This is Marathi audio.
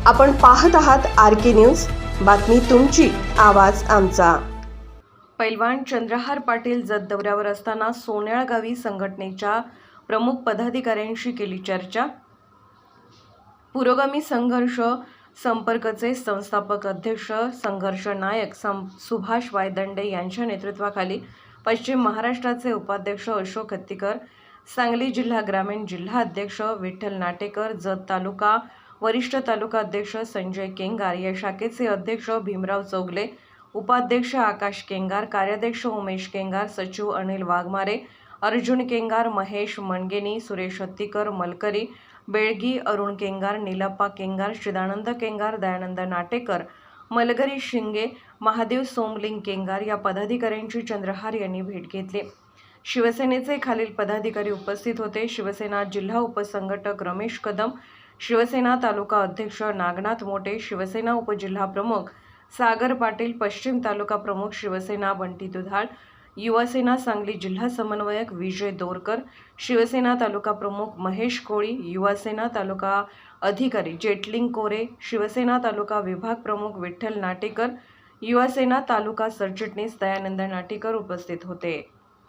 आपण पाहत आहात RK न्यूज, बातमी तुमची, आवाज आमचा। पैलवान चंद्रहार पाटील जत दौऱ्यावर असताना सोन्याळ गावी संघटनेच्या प्रमुख पदाधिकाऱ्यांशी केली चर्चा। पुरोगामी संघर्ष संपर्कचे संस्थापक अध्यक्ष संघर्ष नायक सुभाष वायदंडे यांच्या नेतृत्वाखाली पश्चिम महाराष्ट्राचे उपाध्यक्ष अशोक हत्तीकर, सांगली जिल्हा ग्रामीण जिल्हा अध्यक्ष विठ्ठल नाटेकर, जत तालुका वरिष्ठ तालुका अध्यक्ष संजय केंगार, या शाखेचे अध्यक्ष भीमराव चौगले, उपाध्यक्ष आकाश केंगार, कार्याध्यक्ष उमेश केंगार, सचिव अनिल वाघमारे, अर्जुन केंगार, महेश मणगेनी, सुरेश हत्तीकर, मलकरी बेळगी, अरुण केंगार, नीलप्पा केंगार, चिदानंद केंगार, दयानंद नाटेकर, मलगरी शिंगे, महादेव सोमलिंग केंगार या पदाधिकाऱ्यांची चंद्रहार यांनी भेट घेतली। शिवसेनेचे खालील पदाधिकारी उपस्थित होते। शिवसेना जिल्हा उपसंघटक रमेश कदम, शिवसेना तालुका अध्यक्ष नागनाथ मोटे, शिवसेना उपजिल्हा प्रमुख सागर पाटील, पश्चिम तालुका प्रमुख शिवसेना बंटी दुधाळ, युवासेना सांगली जिल्हा समन्वयक विजय दोरकर, शिवसेना तालुका प्रमुख महेश कोळी, युवासेना तालुका अधिकारी जेटलिंग कोरे, शिवसेना तालुका विभाग प्रमुख विठ्ठल नाटेकर, युवासेना तालुका सरचिटणीस दयानंद नाटेकर उपस्थित होते।